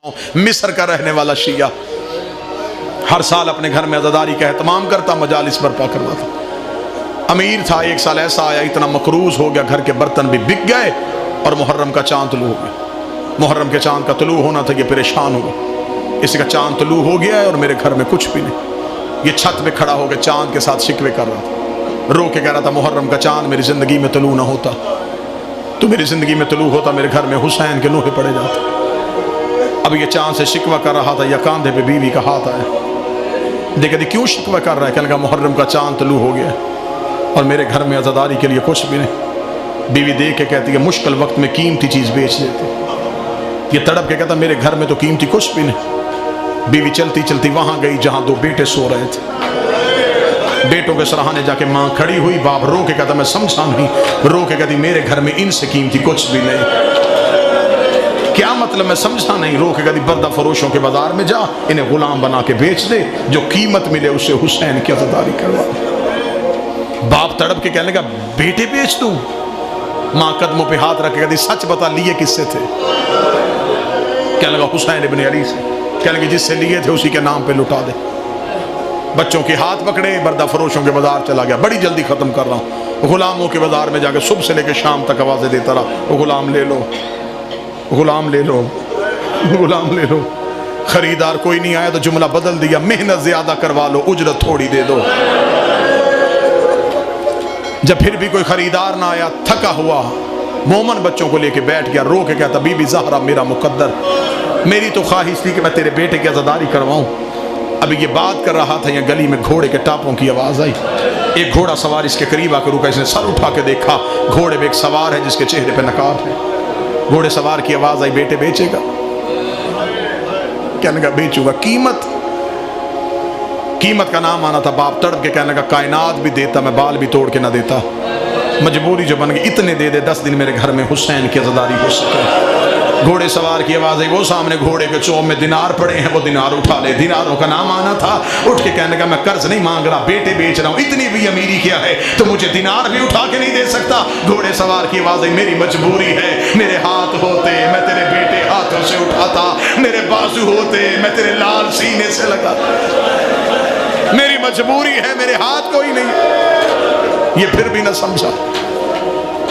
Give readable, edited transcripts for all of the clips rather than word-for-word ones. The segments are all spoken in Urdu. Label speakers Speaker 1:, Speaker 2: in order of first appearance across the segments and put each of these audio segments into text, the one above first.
Speaker 1: مصر کا رہنے والا شیعہ ہر سال اپنے گھر میں عزاداری کا اہتمام کرتا، مجالس برپا کرواتا۔ امیر تھا، ایک سال ایسا آیا اتنا مقروض ہو گیا، گھر کے برتن بھی بک گئے اور محرم کا چاند طلوع ہو گیا۔ محرم کے چاند کا طلوع ہونا تھا، یہ پریشان ہو گیا، اس کا چاند طلوع ہو گیا ہے اور میرے گھر میں کچھ بھی نہیں۔ یہ چھت پہ کھڑا ہو کے چاند کے ساتھ شکوے کر رہا تھا، رو کے کہہ رہا تھا محرم کا چاند میری زندگی میں طلوع نہ ہوتا تو میری زندگی میں طلوع ہوتا، میرے گھر میں حسین کے نوحے پڑے جاتے۔ اب یہ چاند سے شکوہ کر رہا تھا، یا کاندھے پہ بیوی کا ہاتھ آیا، دیکھا کیوں شکوہ کر رہا ہے؟ کہنے لگا محرم کا چاند طلوع ہو گیا اور میرے گھر میں عزاداری کے لیے کچھ بھی نہیں۔ بیوی دیکھ کے کہتی ہے مشکل وقت میں قیمتی چیز بیچ دیتی۔ یہ تڑپ کے کہتا میرے گھر میں تو قیمتی کچھ بھی نہیں۔ بیوی چلتی چلتی وہاں گئی جہاں دو بیٹے سو رہے تھے، بیٹوں کے سراہانے جا کے ماں کھڑی ہوئی، باپ رو کے کہتا میں سمجھا نہیں، رو کے کہتی میرے گھر میں ان سے قیمتی کچھ بھی نہیں۔ کیا مطلب؟ میں سمجھا نہیں۔ رو کے کہتی بردہ فروشوں کے بازار میں جا، انہیں غلام بنا کے بیچ دے، جو قیمت ملے اسے حسین کی عزاداری کروا۔ باپ تڑپ کے کہنے لگا بیٹے بیچ دوں؟ ماں قدموں پہ ہاتھ رکھ کے کہتی سچ بتا لیے کس سے تھے؟ کہنے لگا حسین ابن علی سے۔ کہنے لگا جس سے لیے تھے اسی کے نام پہ لٹا دے۔ بچوں کے ہاتھ پکڑے، بردہ فروشوں کے بازار چلا گیا۔ بڑی جلدی ختم کر رہا ہوں۔ غلاموں کے بازار میں جا کے صبح سے لے کے شام تک آوازیں دیتا رہا، غلام لے لو، غلام لے لو، غلام لے لو۔ خریدار کوئی نہیں آیا تو جملہ بدل دیا، محنت زیادہ کروا لو، اجرت تھوڑی دے دو۔ جب پھر بھی کوئی خریدار نہ آیا، تھکا ہوا مومن بچوں کو لے کے بیٹھ گیا، رو کے کہتا بی بی زہرا میرا مقدر، میری تو خواہش تھی کہ میں تیرے بیٹے کی عزاداری کرواؤں۔ ابھی یہ بات کر رہا تھا، یہ گلی میں گھوڑے کے ٹاپوں کی آواز آئی۔ ایک گھوڑا سوار اس کے قریب آ کے رکا، اس نے سر اٹھا کے دیکھا، گھوڑے میں ایک سوار ہے جس کے چہرے پہ نقاب ہے۔ گھوڑے سوار کی آواز آئی بیٹے بیچے گا؟ کہنے لگا بیچوں گا۔ قیمت؟ قیمت کا نام آنا تھا۔ باپ تڑپ کے کہنے لگا کائنات بھی دیتا، میں بال بھی توڑ کے نہ دیتا، مجبوری جو بن گئی، اتنے دے دے 10 دن میرے گھر میں حسین کی عزاداری ہو سکے۔ گھوڑے سوار کی آواز آئی، وہ سامنے گھوڑے کے چوب میں دینار پڑے ہیں، وہ دینار اٹھا لے۔ دیناروں کا نام آنا تھا۔ اٹھ کے کہنے لگا میں قرض نہیں مانگ رہا، بیٹے بیچ رہا ہوں، اتنی بھی امیری کیا ہے تو مجھے دینار بھی اٹھا کے نہیں دے سکتا؟ گھوڑے سوار کی آواز آئی میری مجبوری ہے، میرے ہاتھ ہوتے میں تیرے بیٹے ہاتھوں سے اٹھاتا، میرے بازو ہوتے میں تیرے لال سینے سے لگاتا، میری مجبوری ہے، میرے ہاتھ کوئی نہیں۔ یہ پھر بھی نہ سمجھا،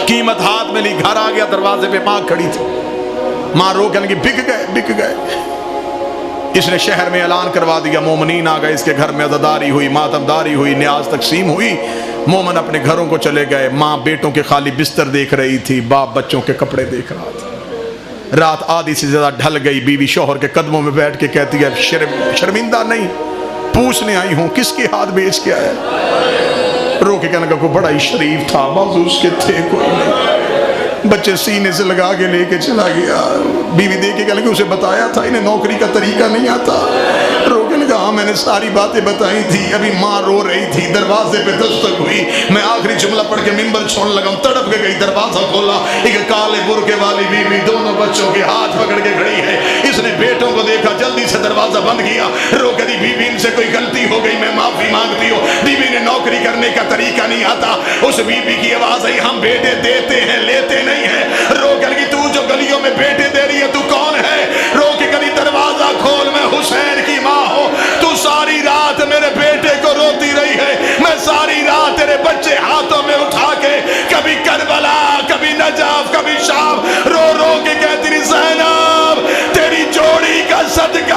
Speaker 1: قیمت ہاتھ میں لی، گھر آ گیا، دروازے پہ ماں کھڑی تھی۔ ماں رو کہنے کی بک گئے بک گئے۔ اس نے شہر میں اعلان کروا دیا، مومنین آ گئے، اس کے گھر میں عزاداری ہوئی، ماتمداری ہوئی، نیاز تقسیم ہوئی، مومن اپنے گھروں کو چلے گئے۔ ماں بیٹوں کے خالی بستر دیکھ رہی تھی، باپ بچوں کے کپڑے دیکھ رہا تھا۔ رات آدھی سے زیادہ ڈھل گئی، بیوی شوہر کے قدموں میں بیٹھ کے کہتی ہے شرمندہ نہیں، پوچھنے آئی ہوں کس کے ہاتھ بیچ کے آیا؟ رو کے کہنے کا کوئی بڑا ہی شریف تھا، بازو اس کے تھے کوئی نہیں، بچے سینے سے لگا کے لے کے چلا گیا۔ بیوی دیکھ کے کہنے کہ اسے بتایا تھا انہیں نوکری کا طریقہ نہیں آتا؟ رو کے کہا ہاں میں نے ساری باتیں بتائی تھی۔ ابھی ماں رو رہی تھی، دروازے پہ دستک ہوئی، میں آخری جملہ پڑھ کے منبر چھوڑنے لگا ہوں، تڑپ کے گئی، دروازہ کھولا، ایک کالے برقعے والی بیوی دونوں بچوں کے ہاتھ پکڑ کے کھڑی ہے۔ اس نے بیٹوں کو دیکھا، جلدی سے دروازہ بند کیا، رو کے دی بیوی ان سے کوئی غلطی ہو گئی میں معافی مانگتی ہوں، بیوی نے نوکری کرنے کا طریقہ نہیں آتا۔ اس بیوی کی آواز آئی ہم بیٹے دیتے ہیں لیتے نہیں ہیں۔ رو کے لگی تو جو گلیوں میں بیٹے دے رہی ہے تو کون ہے؟ رو کے گلی دروازہ کھول، میں حسین کی ماں ہوں، تو ساری رات میرے بیٹے کو روتی رہی ہے، میں ساری رات تیرے بچے ہاتھوں میں اٹھا کے کبھی کربلا کبھی نجف کبھی شام رو رو کے کہتی رہی زینب تیری جوڑی کا صدقہ